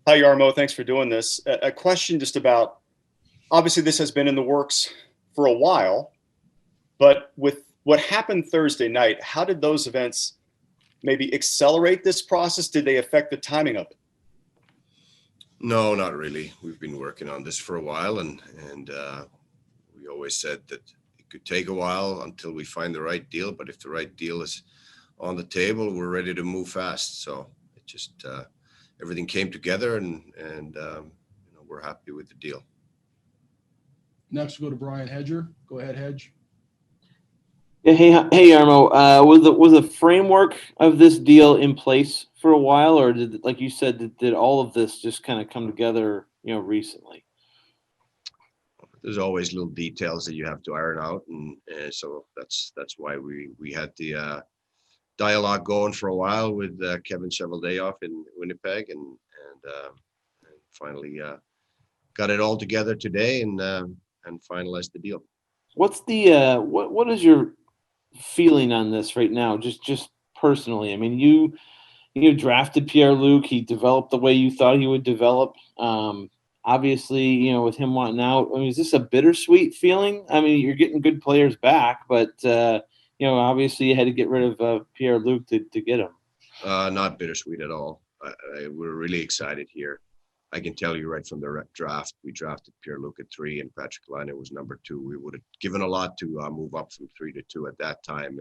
Hi, Jarmo. Thanks for doing this. A question just about obviously this has been in the works for a while, but with what happened Thursday night, how did those events maybe accelerate this process? Did they affect the timing of it? No, not really. We've been working on this for a while, and we always said that it could take a while until we find the right deal. But if the right deal is on the table, we're ready to move fast. So it just everything came together, and we're happy with the deal. Next, we'll go to Brian Hedger. Go ahead, Hedge. Yeah, hey, Yarmo. Was the framework of this deal in place for a while, or like you said, did all of this just kind of come together, recently? There's always little details that you have to iron out, and so that's why we had the dialogue going for a while with Kevin Cheveldayoff in Winnipeg, and finally got it all together today and finalized the deal. What's the what is your feeling on this right now? Just personally, I mean, you drafted Pierre-Luc. He developed the way you thought he would develop. Obviously, with him wanting out, I mean, is this a bittersweet feeling? I mean, you're getting good players back, but obviously you had to get rid of Pierre-Luc to get him. Not bittersweet at all. We're really excited here. I can tell you right from the draft, we drafted Pierre-Luc at 3 and Patrik Laine was number 2. We would have given a lot to move up from 3 to 2 at that time,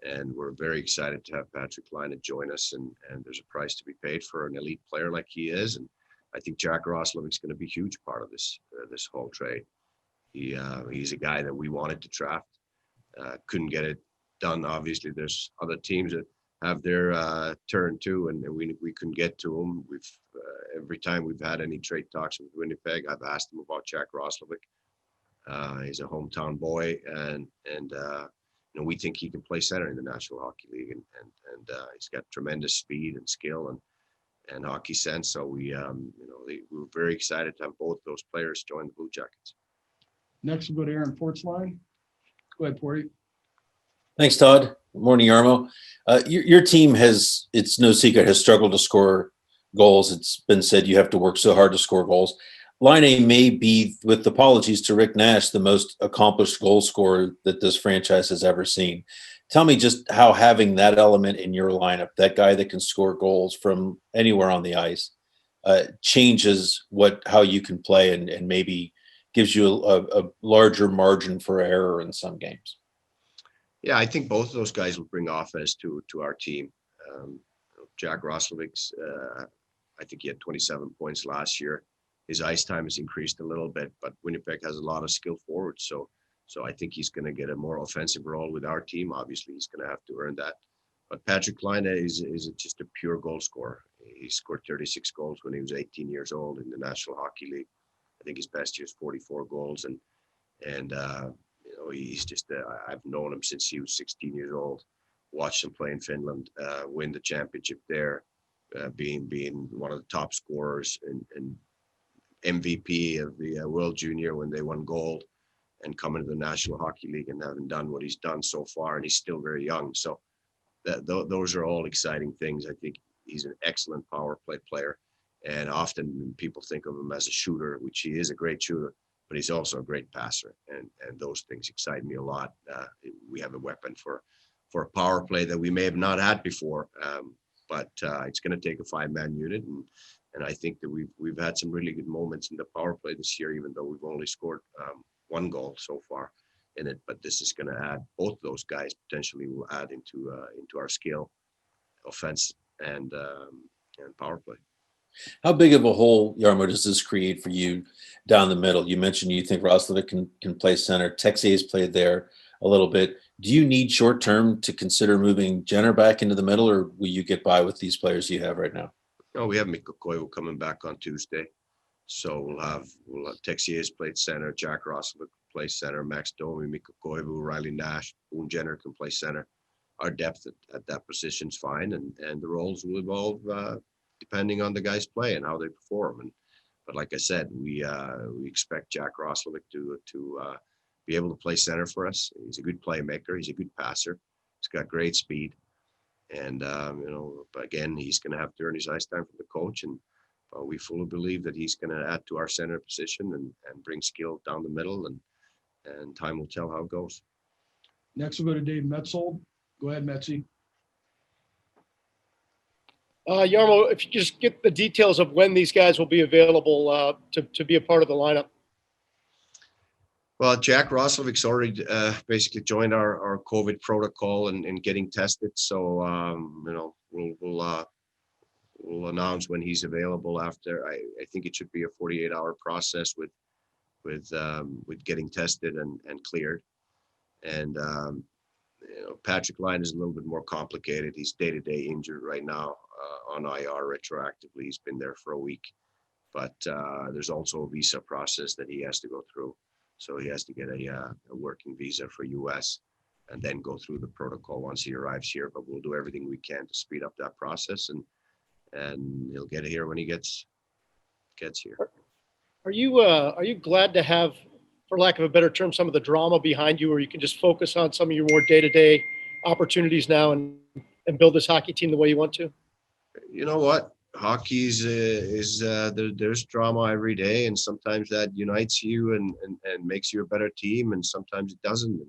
and we're very excited to have Patrik Laine join us. And there's a price to be paid for an elite player like he is, and I think Jack Roslovic's going to be a huge part of this whole trade. He's a guy that we wanted to draft, couldn't get it done. Obviously, there's other teams that have their turn too, and we couldn't get to him. We've every time we've had any trade talks with Winnipeg, I've asked him about Jack Roslovic. He's a hometown boy, and we think he can play center in the National Hockey League, and he's got tremendous speed and skill and hockey sense. So we're very excited to have both those players join the Blue Jackets. Next, we'll go to Aaron Portzline. Go ahead, Porty. Thanks, Todd. Good morning, Yarmo. Your team it's no secret, has struggled to score goals. It's been said you have to work so hard to score goals. Laine may be, with apologies to Rick Nash, the most accomplished goal scorer that this franchise has ever seen. Tell me just how having that element in your lineup, that guy that can score goals from anywhere on the ice, changes how you can play and maybe gives you a larger margin for error in some games. Yeah, I think both of those guys will bring offense to our team. Jack Roslovic's, I think he had 27 points last year. His ice time has increased a little bit, but Winnipeg has a lot of skill forwards, so I think he's going to get a more offensive role with our team. Obviously, he's going to have to earn that. But Patrik Laine is just a pure goal scorer. He scored 36 goals when he was 18 years old in the National Hockey League. I think his best year is 44 goals, and he's just I've known him since he was 16 years old. Watched him play in Finland, win the championship there, being one of the top scorers and MVP of the World Junior when they won gold, and coming to the National Hockey League and having done what he's done so far, and he's still very young. So those are all exciting things. I think he's an excellent power play player, and often people think of him as a shooter, which he is a great shooter, but he's also a great passer, and those things excite me a lot. We have a weapon for a power play that we may have not had before, but it's going to take a 5-man unit, and I think that we've had some really good moments in the power play this year, even though we've only scored 1 goal so far in it. But this is going to add, both those guys potentially will add into our skill, offense, and power play. How big of a hole, Yarmo, does this create for you down the middle? You mentioned you think Roslovic can play center. Texier's played there a little bit. Do you need short term to consider moving Jenner back into the middle, or will you get by with these players you have right now? No, we have Mikko Koivu coming back on Tuesday, so we'll have Texier's played center, Jack Roslovic play center, Max Domi, Mikko Koivu, Riley Nash, Boone Jenner can play center. Our depth at that position is fine, and the roles will evolve depending on the guys' play and how they perform. But like I said, we expect Jack Roslovic to be able to play center for us. He's a good playmaker. He's a good passer. He's got great speed, and but again, he's going to have to earn his ice time from the coach. we fully believe that he's going to add to our center position and bring skill down the middle, and time will tell how it goes. Next, we'll go to Dave Metzold. Go ahead, Metzi. Jarmo, if you just get the details of when these guys will be available to be a part of the lineup. Well, Jack Roslovic's already basically joined our COVID protocol and getting tested. So, we'll announce when he's available after. I think it should be a 48-hour process with getting tested and cleared. And, Patrik Laine is a little bit more complicated. He's day-to-day injured right now on IR retroactively. He's been there for a week. But there's also a visa process that he has to go through. So he has to get a working visa for US and then go through the protocol once he arrives here. But we'll do everything we can to speed up that process, and he'll get here when he gets here. Are you glad to have, for lack of a better term, some of the drama behind you, where you can just focus on some of your more day-to-day opportunities now and build this hockey team the way you want to? You know what? Hockey there's drama every day, and sometimes that unites you and makes you a better team, and sometimes it doesn't.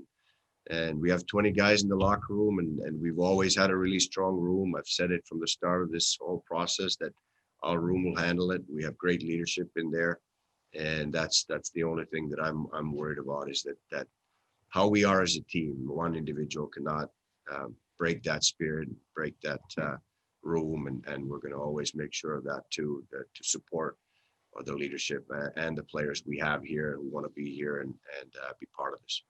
And we have 20 guys in the locker room, and we've always had a really strong room. I've said it from the start of this whole process that our room will handle it. We have great leadership in there, and that's the only thing that I'm worried about, is that how we are as a team. One individual cannot break that spirit, break that room, and we're going to always make sure of that too, to support the leadership and the players we have here who want to be here and be part of this.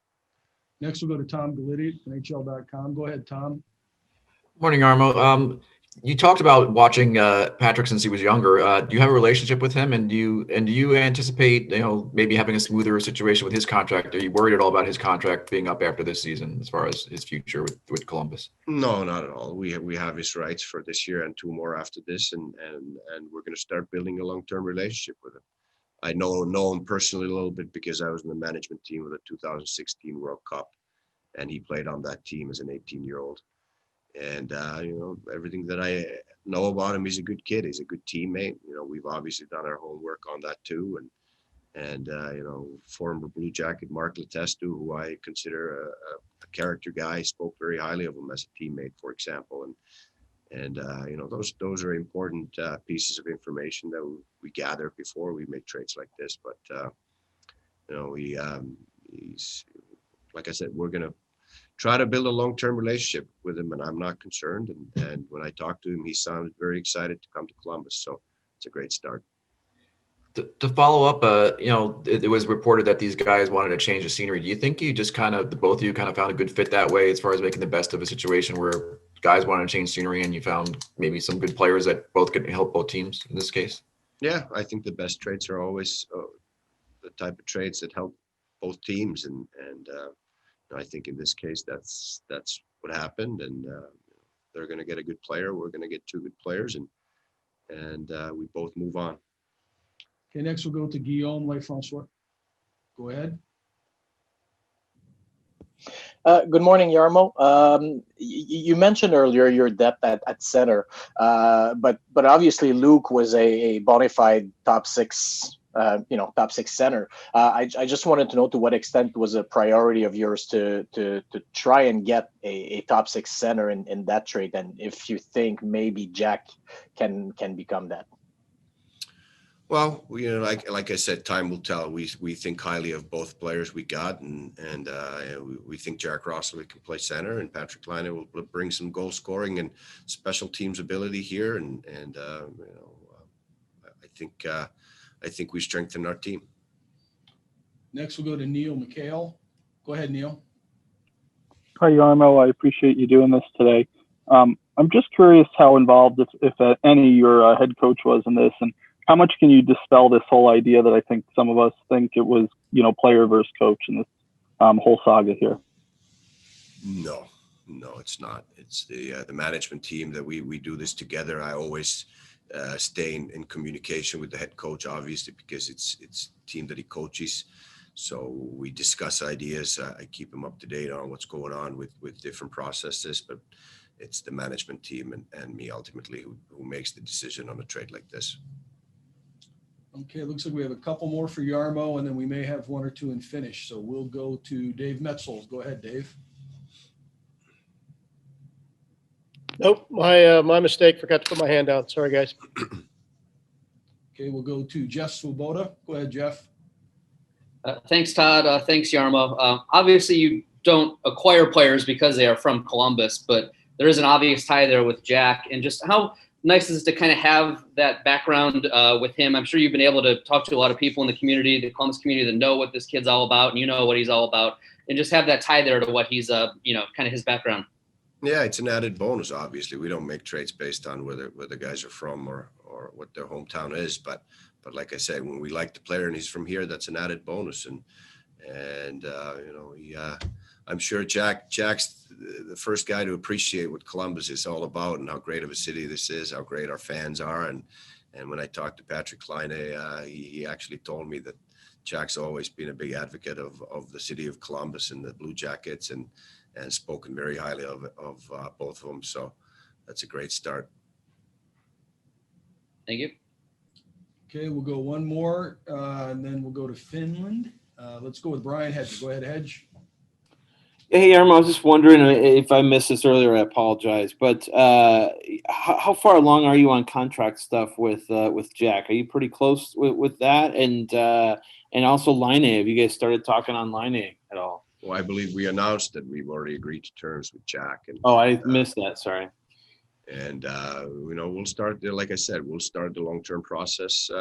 Next, we'll go to Tom Galiti, NHL.com. Go ahead, Tom. Morning, Jarmo. You talked about watching Patrik since he was younger. Do you have a relationship with him, and do you anticipate maybe having a smoother situation with his contract? Are you worried at all about his contract being up after this season, as far as his future with Columbus? No, not at all. We have his rights for this year and 2 more after this, and we're going to start building a long-term relationship with him. I know him personally a little bit because I was in the management team of the 2016 World Cup, and he played on that team as an 18-year-old. And, everything that I know about him, he's a good kid. He's a good teammate. We've obviously done our homework on that too. And former Blue Jacket Mark Letestu, who I consider a character guy, spoke very highly of him as a teammate, for example. And those are important pieces of information that we gather before we make trades like this. But, he's, like I said, we're going to try to build a long-term relationship with him, and I'm not concerned. And when I talked to him, he sounded very excited to come to Columbus. So it's a great start. To follow up, it was reported that these guys wanted to change the scenery. Do you think you just both of you found a good fit that way, as far as making the best of a situation where guys wanted to change scenery and you found maybe some good players that both could help both teams in this case? Yeah, I think the best trades are always the type of trades that help both teams. And I think in this case, that's what happened, and they're going to get a good player. We're going to get 2 good players, and we both move on. Okay, next we'll go to Guillaume Lefrancois. Go ahead. Good morning, Jarmo. You mentioned earlier your depth at center, but obviously Luke was a bona fide top 6. Top 6 center. I just wanted to know to what extent was a priority of yours to try and get a top 6 center in that trade, and if you think maybe Jack can become that. Well, like I said, time will tell. We think highly of both players we got, and we think Jack Roslovic can play center, and Patrik Laine will bring some goal scoring and special teams ability here, and I think we strengthen our team. Next, we'll go to Neil McHale. Go ahead, Neil. Hi, Jarmo. I appreciate you doing this today. I'm just curious how involved, if any, your head coach was in this, and how much can you dispel this whole idea that I think some of us think it was, player versus coach in this whole saga here? No, it's not. It's the management team that we do this together. I always stay in communication with the head coach, obviously, because it's the team that he coaches. So we discuss ideas. I keep him up to date on what's going on with different processes, but it's the management team and me ultimately who makes the decision on a trade like this. Okay, looks like we have a couple more for Jarmo, and then we may have one or two in finish. So we'll go to Dave Metzel. Go ahead, Dave. Nope, my mistake. Forgot to put my hand down. Sorry, guys. Okay, we'll go to Jeff Swoboda. Go ahead, Jeff. Thanks, Todd. Thanks, Jarmo. Obviously, you don't acquire players because they are from Columbus, but there is an obvious tie there with Jack. And just how nice is it to kind of have that background with him? I'm sure you've been able to talk to a lot of people in the community, the Columbus community, that know what this kid's all about, and you know what he's all about, and just have that tie there to what he's, kind of his background. Yeah, it's an added bonus. Obviously, we don't make trades based on where the guys are from or what their hometown is. But like I said, when we like the player and he's from here, that's an added bonus. And I'm sure Jack's the first guy to appreciate what Columbus is all about and how great of a city this is, how great our fans are. And when I talked to Patrik Laine, he actually told me that Jack's always been a big advocate of the city of Columbus and the Blue Jackets and spoken very highly of both of them. So that's a great start. Thank you. Okay, we'll go one more, and then we'll go to Finland. Let's go with Brian Hedge. Go ahead, Hedge. Hey, Jarmo, I was just wondering if I missed this earlier. I apologize, but how far along are you on contract stuff with Jack? Are you pretty close with that? And also Laine, have you guys started talking on Laine at all? Well, I believe we announced that we've already agreed to terms with Jack. And I missed that. Sorry. And we'll start there. Like I said, we'll start the long-term process,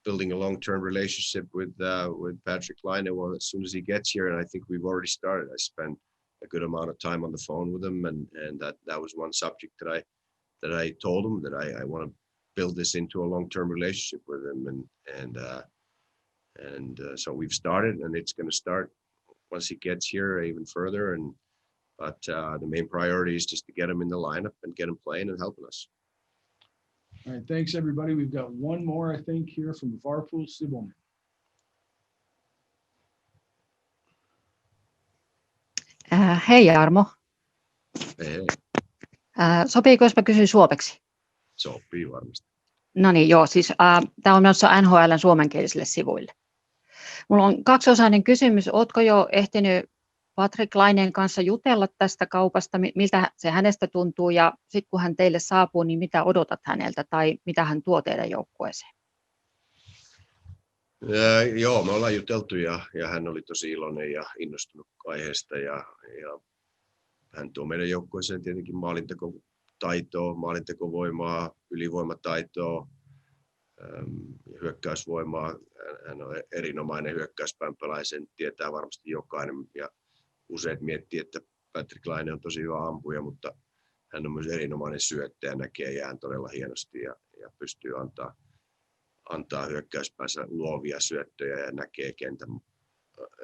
building a long-term relationship with Patrik Laine as soon as he gets here. And I think we've already started. I spent a good amount of time on the phone with him, and that was one subject that I told him that I want to build this into a long-term relationship with him, and so we've started, and it's going to start once he gets here even further. But the main priority is just to get him in the lineup and get him playing and helping us. All right, thanks everybody. We've got one more, I think, here from Varpul Sibelman. Hei Jarmo. Hei. Sopiiko, jos mä kysyn suomeksi? Sopii varmasti. No niin, joo. Siis tämä on menossa NHL:n suomenkielisille sivuille. Mulla on kaksiosainen kysymys. Ootko jo ehtinyt Patrik Laineen kanssa jutella tästä kaupasta? Miltä se hänestä tuntuu? Ja sitten kun hän teille saapuu, niin mitä odotat häneltä tai mitä hän tuo teidän joukkueeseen? Joo, me ollaan juteltu ja hän oli tosi iloinen ja innostunut aiheesta ja hän tuo meidän joukkueeseen tietenkin maalintekotaitoa, maalintekovoimaa, ylivoimataitoa, hyökkäysvoimaa. Hän on erinomainen hyökkäyspään pelaaja, sen tietää varmasti jokainen. Ja useat miettii, että Patrik Laine on tosi hyvä ampuja, mutta hän on myös erinomainen syöttäjä, näkee jään todella hienosti ja pystyy antaa hyökkäyspäänsä luovia syöttöjä ja näkee kentän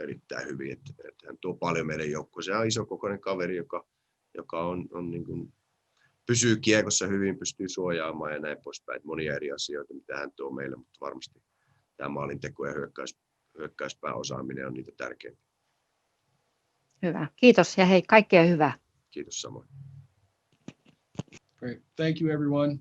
erittäin hyvin. Että hän tuo paljon meidän joukkueeseen. Hän on isokokoinen kaveri, joka on niin kuin, pysyy kiekossa hyvin, pystyy suojaamaan ja näin poispäin. Monia eri asioita, mitä hän tuo meille, mutta varmasti tämä maalinteko ja hyökkäyspään osaaminen on niitä tärkeimpiä. Hyvä. Kiitos ja hei, kaikkea hyvää. Kiitos samoin. Great. Thank you, everyone.